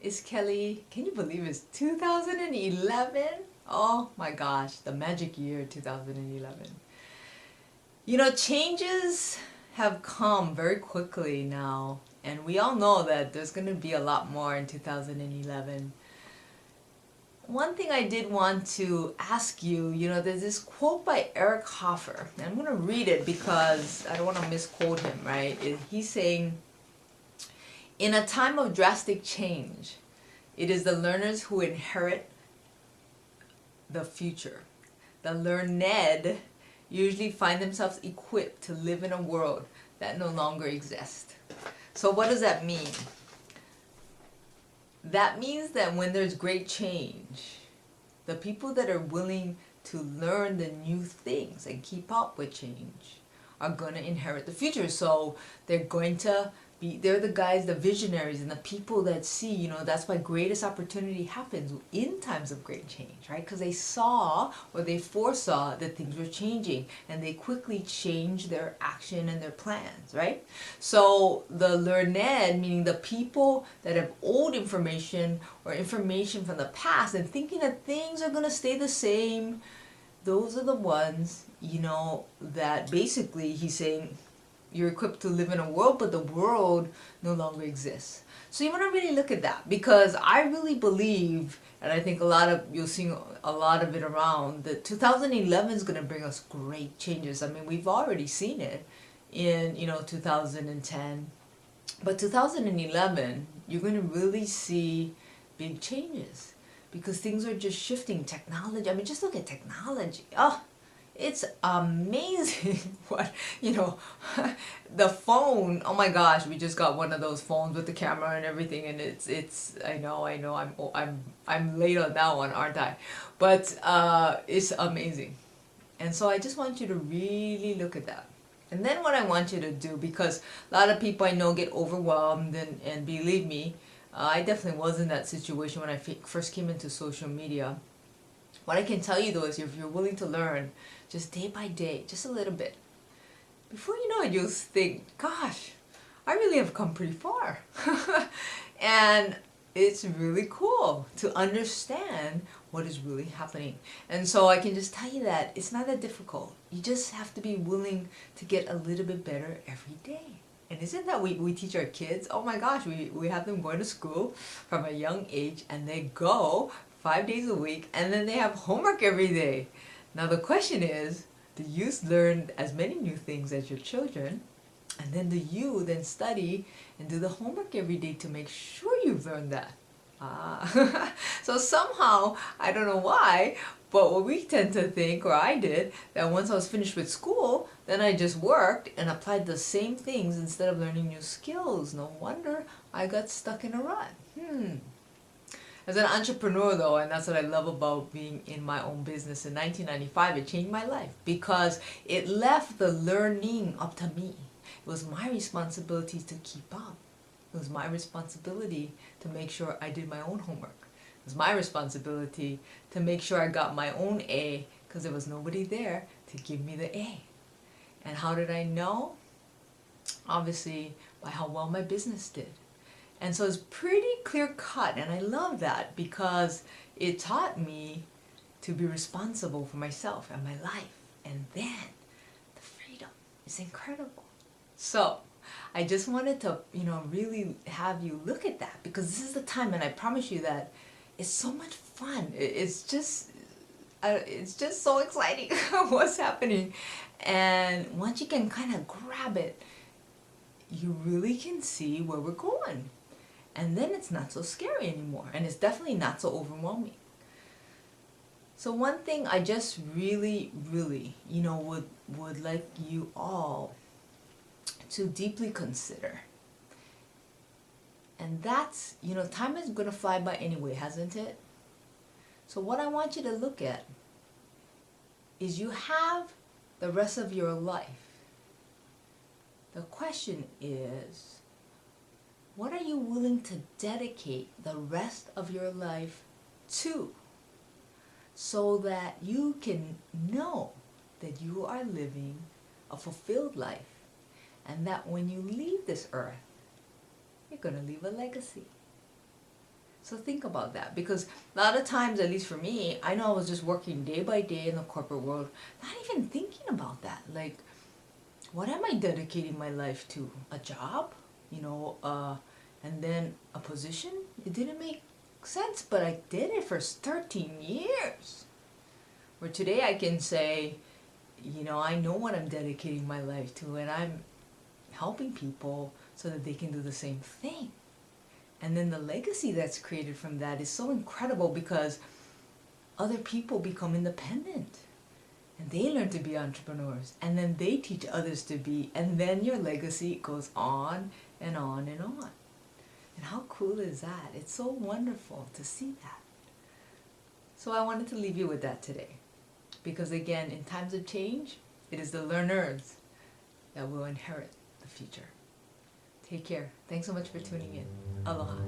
it's Kelly. Can you believe it's 2011? Oh my gosh, the magic year 2011. Changes have come very quickly now, and we all know that there's going to be a lot more in 2011. One thing I did want to ask you, there's this quote by Eric Hoffer, and I'm going to read it because I don't want to misquote him, right? He's saying, in a time of drastic change, it is the learners who inherit the future. The learned usually find themselves equipped to live in a world that no longer exists. So what does that mean? That means that when there's great change, the people that are willing to learn the new things and keep up with change are going to inherit the future. So they're the guys, the visionaries, and the people that see, that's why greatest opportunity happens in times of great change, right? Because they saw or they foresaw that things were changing, and they quickly changed their action and their plans, right? So the learned, meaning the people that have old information or information from the past and thinking that things are going to stay the same, those are the ones, that basically he's saying, you're equipped to live in a world, but the world no longer exists. So you want to really look at that, because I really believe, and I think you'll see a lot of it around, that 2011 is going to bring us great changes. I mean, we've already seen it in 2010, but 2011 you're going to really see big changes, because things are just shifting. Technology, I mean, just look at technology. Oh, it's amazing what, the phone, oh my gosh, we just got one of those phones with the camera and everything, and it's I know, I'm late on that one, aren't I? But it's amazing. And so I just want you to really look at that. And then what I want you to do, because a lot of people I know get overwhelmed, and believe me, I definitely was in that situation when I first came into social media. What I can tell you though is, if you're willing to learn, just day by day, just a little bit, before you know it, you'll think, gosh, I really have come pretty far. And it's really cool to understand what is really happening. And so I can just tell you that it's not that difficult. You just have to be willing to get a little bit better every day. And isn't that we teach our kids? Oh my gosh, we have them going to school from a young age, and they go 5 days a week, and then they have homework every day. Now the question is, do you learn as many new things as your children? And then do you then study and do the homework every day to make sure you've learned that? So somehow, I don't know why, but what we tend to think, or I did, that once I was finished with school, then I just worked and applied the same things instead of learning new skills. No wonder I got stuck in a rut. As an entrepreneur though, and that's what I love about being in my own business, in 1995 it changed my life, because it left the learning up to me. It was my responsibility to keep up. It was my responsibility to make sure I did my own homework. It was my responsibility to make sure I got my own A, because there was nobody there to give me the A. And how did I know? Obviously by how well my business did. And so it's pretty clear cut, and I love that, because it taught me to be responsible for myself and my life. And then the freedom is incredible. So I just wanted to, really have you look at that, because this is the time, and I promise you that it's so much fun. It's just so exciting what's happening. And once you can kind of grab it, you really can see where we're going. And then it's not so scary anymore, and it's definitely not so overwhelming. So one thing I just really, would like you all to deeply consider, and that's, time is going to fly by anyway, hasn't it? So what I want you to look at is, you have the rest of your life. The question is, what are you willing to dedicate the rest of your life to, so that you can know that you are living a fulfilled life, and that when you leave this earth, you're going to leave a legacy. So think about that, because a lot of times, at least for me, I know I was just working day by day in the corporate world, not even thinking about that. Like, what am I dedicating my life to? A job? And then a position? It didn't make sense, but I did it for 13 years. Where today I can say, I know what I'm dedicating my life to, and I'm helping people so that they can do the same thing. And then the legacy that's created from that is so incredible, because other people become independent and they learn to be entrepreneurs, and then they teach others to be, and then your legacy goes on and on and on. And how cool is that? It's so wonderful to see that. So I wanted to leave you with that today, because again, in times of change, it is the learners that will inherit the future. Take care. Thanks so much for tuning in. Aloha.